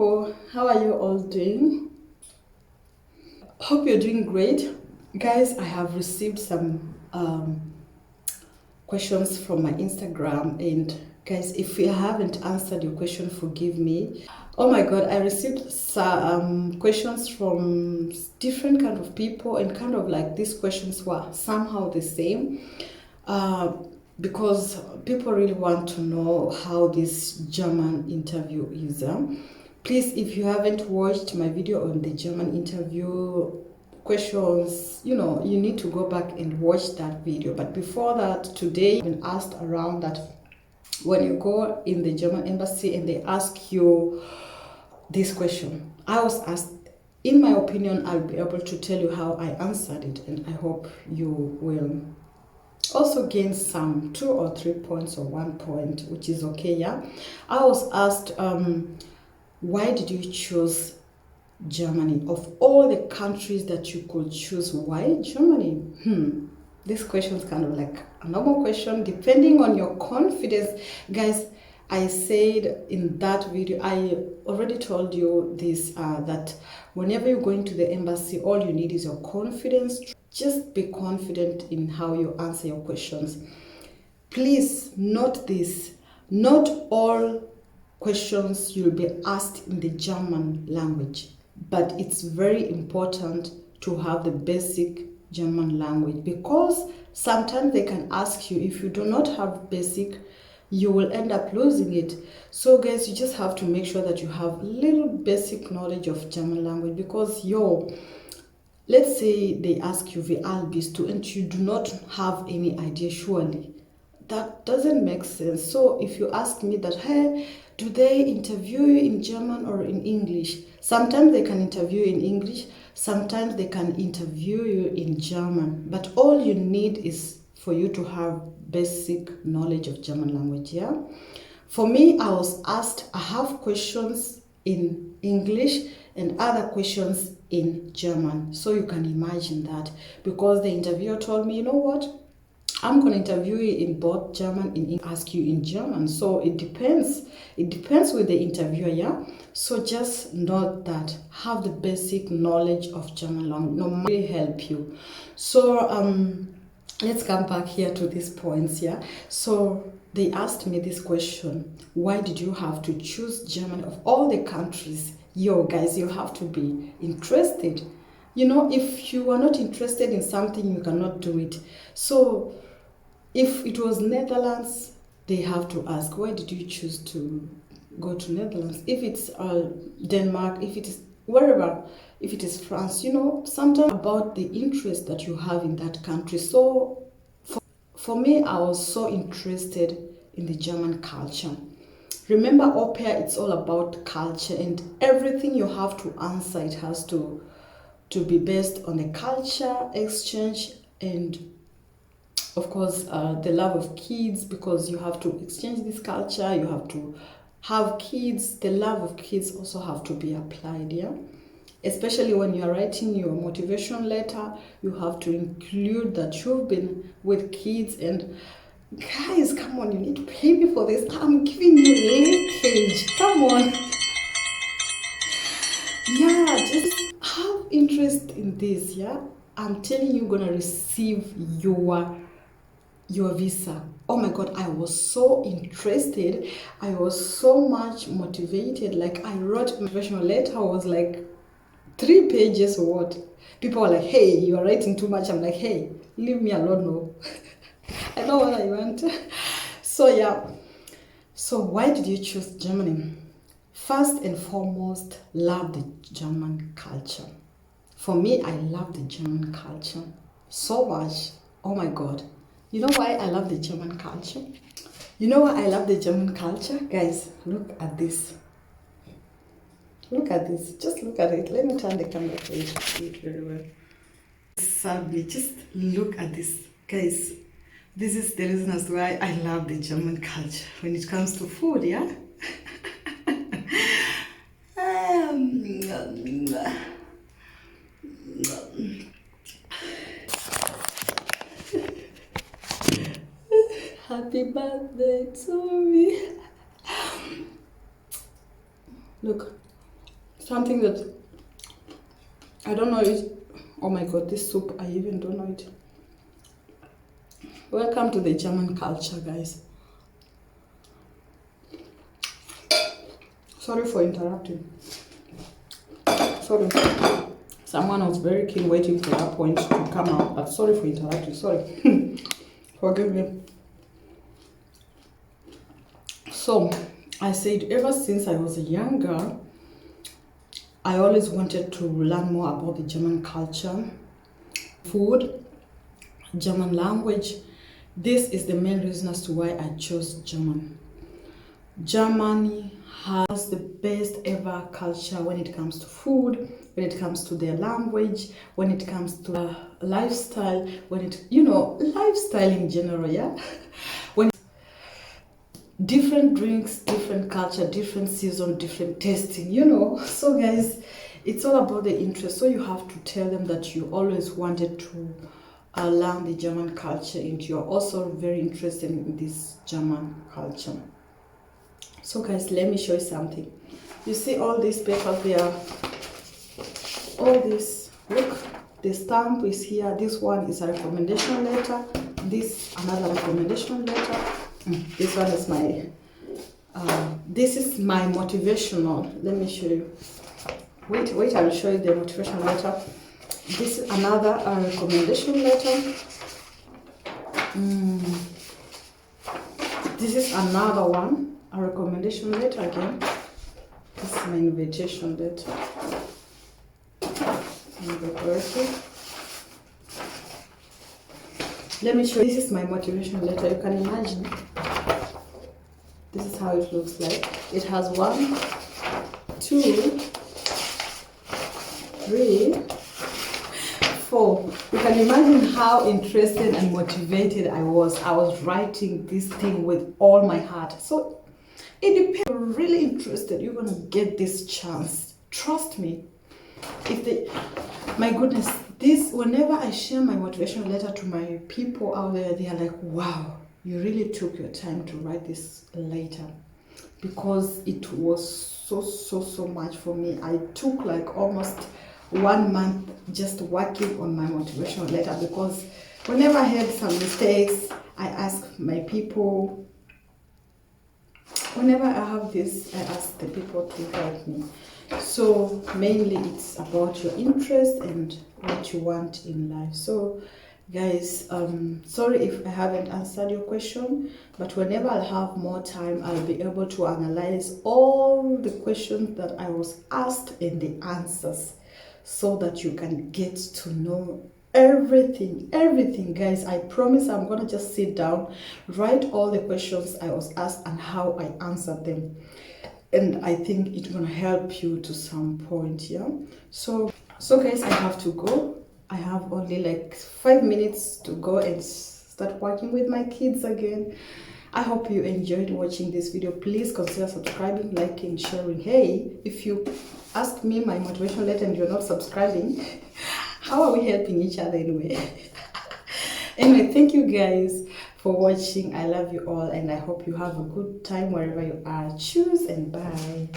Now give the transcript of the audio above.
people, how are you all doing? Hope you're doing great. Guys, I have received some questions from my Instagram, and guys, if you haven't answered your question, forgive me. Oh my god, I received some questions from different kind of people, and kind of like these questions were somehow the same. Because people really want to know how this German interview is. Please, if you haven't watched my video on the German interview questions, you need to go back and watch that video. But before that, today I've been asked around that when you go in the German embassy and they ask you this question, I was asked, in my opinion, I'll be able to tell you how I answered it, and I hope you will also gain some 2 or 3 points or 1 point, which is okay. Yeah, I was asked, why did you choose Germany? Of all the countries that you could choose, why Germany? This question is kind of like a normal question, depending on your confidence. Guys, I said in that video, I already told you this, that whenever you go into the embassy, all you need is your confidence. Just be confident in how you answer your questions. Please note this, not all questions you'll be asked in the German language, but it's very important to have the basic German language, because sometimes they can ask you, if you do not have basic, you will end up losing it. So guys, you just have to make sure that you have little basic knowledge of German language, because let's say they ask you wie alt bist du and you do not have any idea, surely that doesn't make sense. So if you ask me that, hey, do they interview you in German or in English? Sometimes they can interview you in English, sometimes they can interview you in German, but all you need is for you to have basic knowledge of German language. Yeah, for me, I was asked, I have questions in English and other questions in German. So you can imagine that, because the interviewer told me, you know what, I'm going to interview you in both German and ask you in German. So it depends with the interviewer. Yeah, so just note that, have the basic knowledge of German language, no really help you. So let's come back here to these points. Yeah, so they asked me this question, why did you have to choose Germany of all the countries? Guys, you have to be interested. If you are not interested in something, you cannot do it. So if it was Netherlands, they have to ask, why did you choose to go to Netherlands? If it's Denmark, if it is wherever, if it is France, sometimes about the interest that you have in that country. So for me, I was so interested in the German culture. Remember, Aupair, it's all about culture, and everything you have to answer, it has to be based on the culture exchange, and of course the love of kids, because you have to exchange this culture, you have to have kids. The love of kids also have to be applied. Yeah, especially when you are writing your motivation letter, you have to include that you've been with kids. And guys, come on, you need to pay me for this. I'm giving you leakage. Come on. Yeah, just have interest in this. Yeah, I'm telling you, you're gonna receive your visa. Oh my god, I was so interested. I was so much motivated. Like, I wrote a motivational letter. I was like 3 pages or what. People were like, hey, you are writing too much. I'm like, hey, leave me alone. No. I know what I want. So yeah, so why did you choose Germany? First and foremost, love the German culture. For me, I love the German culture so much. Oh my god. You know why I love the German culture? You know why I love the German culture? Guys, look at this. Look at this. Just look at it. Let me turn the camera for you to see it very well. Sadly, just look at this. Guys, this is the reason as why I love the German culture when it comes to food. Yeah. Happy birthday to me. Look, something that I don't know it. Oh my god, this soup, I even don't know it. Welcome to the German culture, guys. Sorry for interrupting. Sorry. Someone was very keen waiting for that point to come out, but sorry for interrupting. Sorry. Forgive me. So, I said ever since I was younger, I always wanted to learn more about the German culture, food, German language. This is the main reason as to why I chose German. Germany has the best ever culture when it comes to food, when it comes to their language, when it comes to lifestyle, when it, lifestyle in general, yeah? When different drinks, different culture, different season, different tasting, So guys, it's all about the interest. So you have to tell them that you always wanted to learn the German culture and you're also very interested in this German culture. So guys, let me show you something. You see all these papers there, all this, look, the stamp is here. This one is a recommendation letter. This another recommendation letter. This one is my, this is my motivational. Let me show you. Wait, I will show you the motivational letter. This is another recommendation letter. This is another one. A recommendation letter again. This is my invitation letter. Let me show you. This is my motivation letter. You can imagine. This is how it looks like. It has 1, 2, 3, 4. You can imagine how interested and motivated I was. I was writing this thing with all my heart. So it depends. If you're really interested, you're gonna get this chance. Trust me. My goodness, whenever I share my motivational letter to my people out there, they are like, wow, you really took your time to write this letter, because it was so much for me. I took like almost 1 month just working on my motivational letter, because whenever I had some mistakes, I ask my people. Whenever I have this, I ask the people to help me. So mainly it's about your interest and what you want in life. So guys, sorry if I haven't answered your question, but whenever I'll have more time, I'll be able to analyze all the questions that I was asked and the answers, so that you can get to know everything. Guys, I promise I'm gonna just sit down, write all the questions I was asked and how I answered them, and I think it's gonna help you to some point. Yeah, so guys, I have to go. I have only like 5 minutes to go and start working with my kids again. I hope you enjoyed watching this video. Please consider subscribing, liking, sharing. Hey, if you ask me my motivational letter and you're not subscribing, how are we helping each other anyway? Anyway, thank you guys for watching. I love you all, and I hope you have a good time wherever you are. Choose and bye.